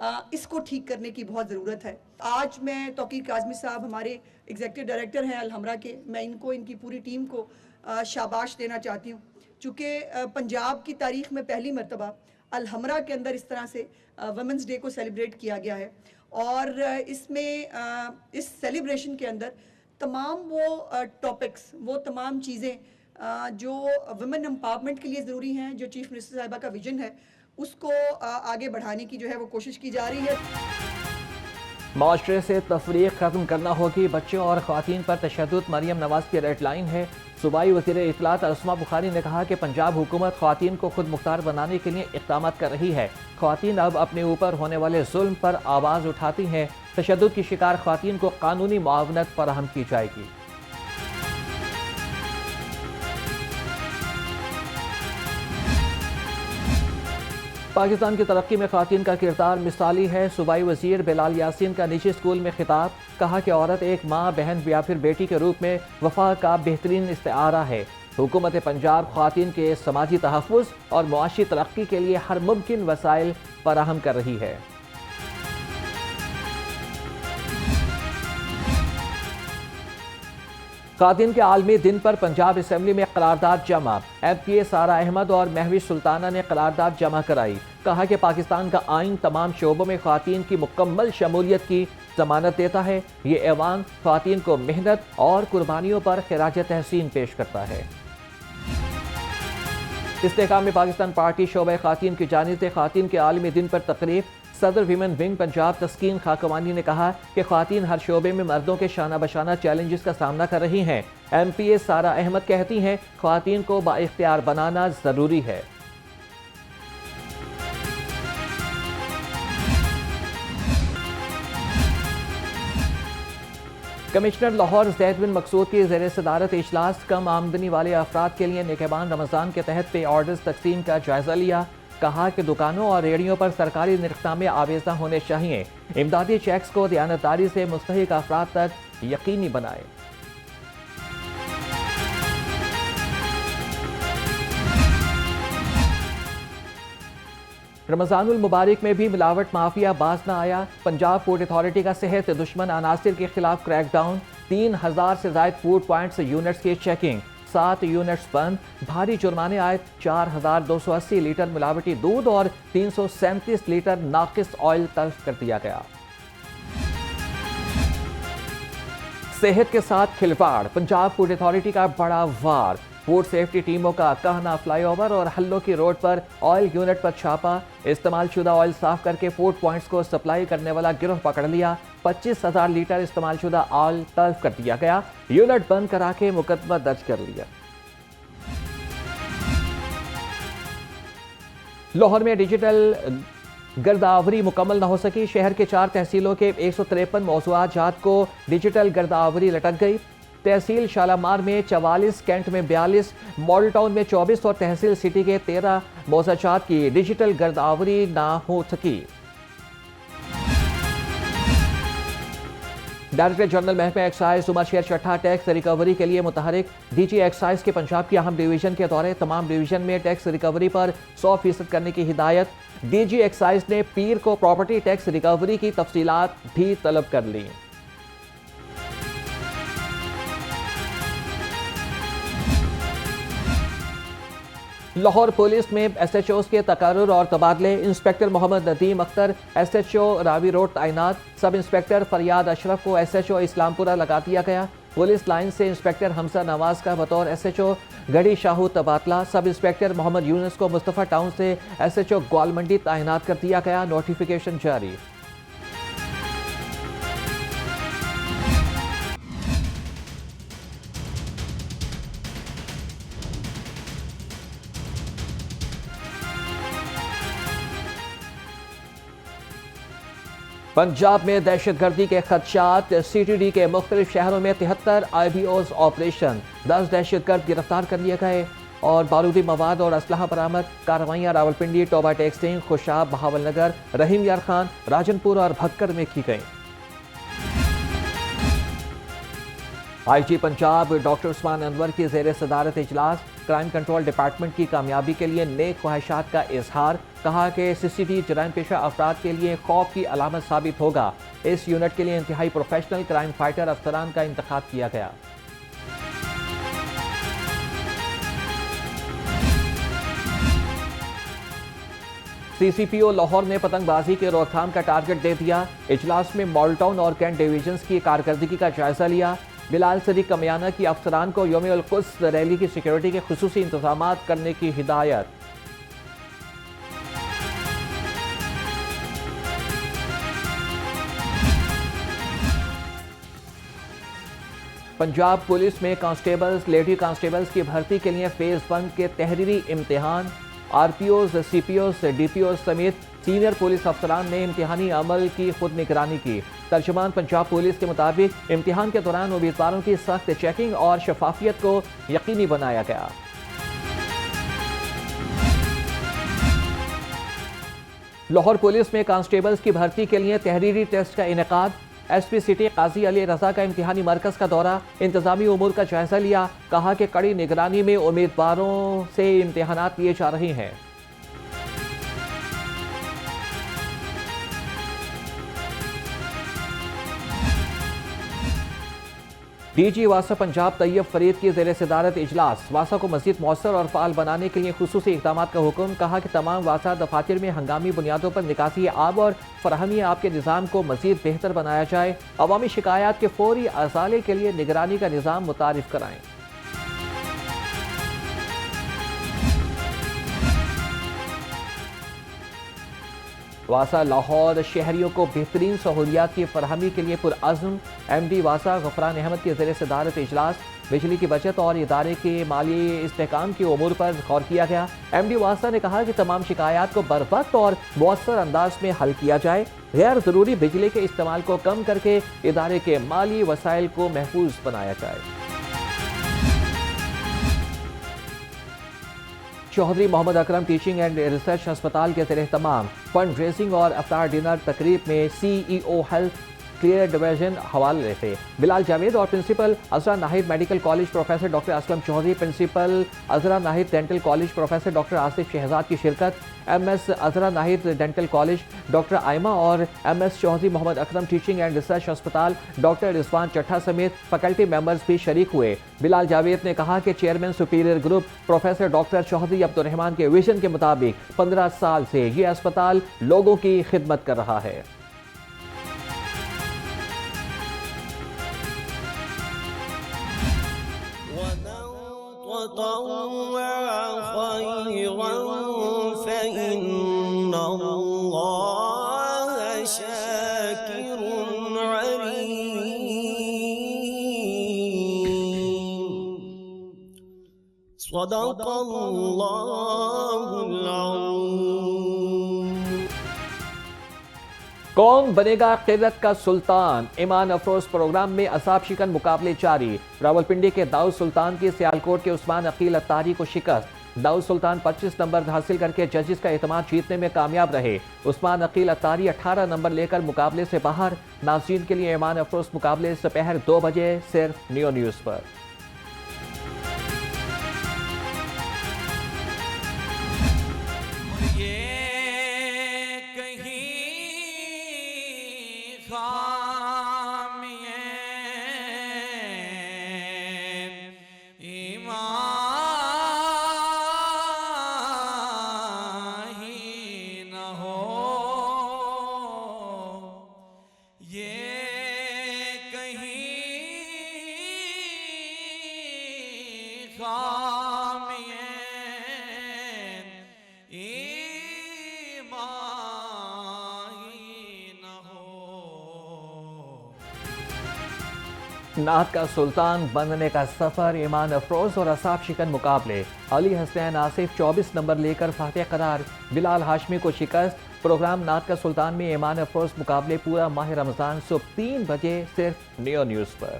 اس کو ٹھیک کرنے کی بہت ضرورت ہے. آج میں توقیر کاظمی صاحب ہمارے ایگزیکٹو ڈائریکٹر ہیں الحمرہ کے, میں ان کو ان کی پوری ٹیم کو شاباش دینا چاہتی ہوں, چونکہ پنجاب کی تاریخ میں پہلی مرتبہ الحمرہ کے اندر اس طرح سے ویمنس ڈے کو سیلیبریٹ کیا گیا ہے, اور اس میں اس سیلیبریشن کے اندر تمام وہ ٹاپکس, وہ تمام چیزیں جو ویمن امپاورمنٹ کے لیے ضروری ہیں, جو چیف منسٹر صاحبہ کا ویژن ہے, اس کو آگے بڑھانے کی جو ہے وہ کوشش کی جا رہی ہے. معاشرے سے تفریق ختم کرنا ہوگی, بچوں اور خواتین پر تشدد مریم نواز کی ریڈ لائن ہے. صوبائی وزیر اطلاعات اسما بخاری نے کہا کہ پنجاب حکومت خواتین کو خود مختار بنانے کے لیے اقدامات کر رہی ہے. خواتین اب اپنے اوپر ہونے والے ظلم پر آواز اٹھاتی ہیں. تشدد کی شکار خواتین کو قانونی معاونت فراہم کی جائے گی. پاکستان کی ترقی میں خواتین کا کردار مثالی ہے. صوبائی وزیر بلال یاسین کا نجی اسکول میں خطاب, کہا کہ عورت ایک ماں, بہن یا پھر بیٹی کے روپ میں وفا کا بہترین استعارہ ہے. حکومت پنجاب خواتین کے سماجی تحفظ اور معاشی ترقی کے لیے ہر ممکن وسائل فراہم کر رہی ہے. خواتین کے عالمی دن پر پنجاب اسمبلی میں قرارداد جمع. ایم پی اے سارہ احمد اور مہوش سلطانہ نے قرارداد جمع کرائی. کہا کہ پاکستان کا آئین تمام شعبوں میں خواتین کی مکمل شمولیت کی ضمانت دیتا ہے. یہ ایوان خواتین کو محنت اور قربانیوں پر خراج تحسین پیش کرتا ہے. استحکام میں پاکستان پارٹی شعبہ خواتین کی جانب سے خواتین کے عالمی دن پر تقریب. صدر ویمن ونگ پنجاب تسکین خاکوانی نے کہا کہ خواتین ہر شعبے میں مردوں کے شانہ بشانہ چیلنجز کا سامنا کر رہی ہیں. ایم پی اے سارہ احمد کہتی ہیں خواتین کو بااختیار بنانا ضروری ہے. کمشنر لاہور زید بن مقصود کی زیر صدارت اجلاس کم آمدنی والے افراد کے لیے نگہبان رمضان کے تحت پے آرڈرز تقسیم کا جائزہ لیا. کہا کہ دکانوں اور ریڑھیوں پر سرکاری نرخنامے آویزاں ہونے چاہیے. امدادی چیکس کو دیانتداری سے مستحق افراد تک یقینی بنائے. رمضان المبارک میں بھی ملاوٹ مافیا باز نہ آیا. پنجاب فوڈ اتھارٹی کا صحت دشمن عناصر کے خلاف کریک ڈاؤن. 3000 سے زائد فوڈ پوائنٹس یونٹس کی چیکنگ. 7 یونٹس بند. بھاری جرمانے عائد. 4280 لیٹر ملاوٹی دودھ اور 337 لیٹر ناقص آئل تلف کر دیا گیا. صحت کے ساتھ کھلواڑ. پنجاب فوڈ اتھارٹی کا بڑا وار. فوڈ سیفٹی ٹیموں کا کہنا فلائی اوور اور حلوں کی روڈ پر آئل یونٹ پر چھاپا. استعمال شدہ آئل صاف کر کے فوڈ پوائنٹس کو سپلائی کرنے والا گروہ پکڑ لیا. 25,000 لیٹر استعمال شدہ آئل تلف کر دیا گیا. یونٹ بند کرا کے مقدمہ درج کر لیا. لاہور میں ڈیجیٹل گردآوری مکمل نہ ہو سکی. شہر کے 4 تحصیلوں کے 153 موضوعات جات کو ڈیجیٹل گردآوری لٹک گئی. تحصیل شالامار میں 44, کینٹ میں 42, ماڈل ٹاؤن میں 24 اور تحصیل سٹی کے 13 موضوعات کی ڈیجیٹل گردآوری نہ ہو سکی. ڈائریکٹر جنرل محکمہ ایکسائز عمر شیر چٹھا ٹیکس ریکوری کے لیے متحرک. ڈی جی ایکسائز کے پنجاب کی اہم ڈویژن کے دورے. تمام ڈویژن میں ٹیکس ریکوری پر 100% کرنے کی ہدایت. ڈی جی ایکسائز نے پیر کو پراپرٹی ٹیکس ریکوری کی تفصیلات بھی طلب کر لی. لاہور پولیس میں ایس ایچ اوز کے تقرر اور تبادلے. Inspector Muhammad Nadeem Akhtar S H O Ravi road تعینات. سب انسپکٹر فریاد اشرف کو ایس ایچ او اسلام پورہ لگا دیا گیا. پولیس لائن سے انسپکٹر حمزہ نواز کا بطور ایس ایچ او گڑھی شاہو تبادلہ. سب انسپکٹر محمد یونس کو مصطفیٰ ٹاؤن سے ایس ایچ او گوال منڈی تعینات کر دیا گیا. نوٹیفیکیشن جاری. پنجاب میں دہشت گردی کے خدشات. سی ٹی ڈی کے مختلف شہروں میں 73 آئی بی اوز آپریشن. 10 دہشت گرد گرفتار کر لیے گئے اور بارودی مواد اور اسلحہ برآمد. کارروائیاں راولپنڈی, ٹوبہ ٹیکسنگ, خوشاب, بہاول نگر, رحیم یار خان, راجن پور اور بھکر میں کی گئیں. آئی جی پنجاب ڈاکٹر عثمان انور کی زیر صدارت اجلاس. کرائم کنٹرول ڈپارٹمنٹ کی کامیابی کے لیے نیک خواہشات کا اظہار. کہا کہ CCT جرائم پیشہ افراد کے لیے خوف کی علامت ثابت ہوگا. اس یونٹ کے لیے انتہائی پروفیشنل کرائم فائٹر افسران کا انتخاب کیا گیا. CCPO لاہور نے پتنگ بازی کے روک تھام کا ٹارگٹ دے دیا. اجلاس میں مال ٹاؤن اور کینٹ ڈویژنز کی کارکردگی کا جائزہ لیا. بلال صدیق کمیانہ کی افسران کو یوم القدس ریلی کی سیکیورٹی کے خصوصی انتظامات کرنے کی ہدایت. پنجاب پولیس میں کانسٹیبلز لیڈی کانسٹیبلز کی بھرتی کے لیے فیز 1 کے تحریری امتحان. RPOs CPOs DPOs سمیت سینئر پولیس افسران نے امتحانی عمل کی خود نگرانی کی. ترجمان پنجاب پولیس کے مطابق امتحان کے دوران امیدواروں کی سخت چیکنگ اور شفافیت کو یقینی بنایا گیا. لاہور پولیس میں کانسٹیبلز کی بھرتی کے لیے تحریری ٹیسٹ کا انعقاد. SP سٹی قاضی علی رضا کا امتحانی مرکز کا دورہ. انتظامی امور کا جائزہ لیا. کہا کہ کڑی نگرانی میں امیدواروں سے امتحانات لیے جا رہے ہیں. DG واسا پنجاب طیب فرید کی زیر صدارت اجلاس. واسا کو مزید مؤثر اور فعال بنانے کے لیے خصوصی اقدامات کا حکم. کہا کہ تمام واسا دفاتر میں ہنگامی بنیادوں پر نکاسی آب اور فراہمی آب کے نظام کو مزید بہتر بنایا جائے. عوامی شکایات کے فوری ازالے کے لیے نگرانی کا نظام متعارف کرائیں. واسا لاہور شہریوں کو بہترین سہولیات کی فراہمی کے لیے پرعزم. MD واسا غفران احمد کی زیر صدارت اجلاس. بجلی کی بچت اور ادارے کے مالی استحکام کے امور پر غور کیا گیا. MD واسا نے کہا کہ تمام شکایات کو بروقت اور مؤثر انداز میں حل کیا جائے. غیر ضروری بجلی کے استعمال کو کم کر کے ادارے کے مالی وسائل کو محفوظ بنایا جائے. Chaudhry Muhammad Akram teaching and research ہسپتال کے زیر اہتمام فنڈ ریزنگ اور افطار ڈنر تقریب میں CEO ہیلتھ کلیئر ڈویژن حوالے تھے. بلال جاوید اور principal Azra Naheed medical college professor doctor Aslam Chaudhry, principal Azra Naheed dental college professor doctor Asif Shahzad کی شرکت. MS Azra Naheed dental college doctor Aima اور MS Chaudhry Muhammad Akram teaching and research ہسپتال ڈاکٹر رضوان چٹھا سمیت فیکلٹی ممبرز بھی شریک ہوئے. بلال جاوید نے کہا کہ chairman Superior Group professor doctor Chaudhry Abdulrahman کے ویژن کے مطابق 15 سال سے یہ اسپتال لوگوں کی خدمت کر رہا ہے. فإن الله شاكر عليم. صدق الله العظيم. کون بنے گا قلت کا سلطان؟ ایمان افروز پروگرام میں عذاب شکن مقابلے جاری. راولپنڈی کے داؤد سلطان کی سیالکوٹ کے عثمان عقیل اتاری کو شکست. داؤد سلطان 25 نمبر حاصل کر کے ججز کا اعتماد جیتنے میں کامیاب رہے. عثمان عقیل اتاری 18 نمبر لے کر مقابلے سے باہر. ناظرین کے لیے ایمان افروز مقابلے دوپہر 2 بجے صرف نیو نیوز پر. نعت کا سلطان بننے کا سفر، ایمان افروز اور عذاب شکن مقابلے. علی حسین آصف 24 نمبر لے کر فاتح قرار. بلال ہاشمی کو شکست. پروگرام نعت کا سلطان میں ایمان افروز مقابلے پورا ماہ رمضان صبح 3 بجے صرف نیو نیوز پر.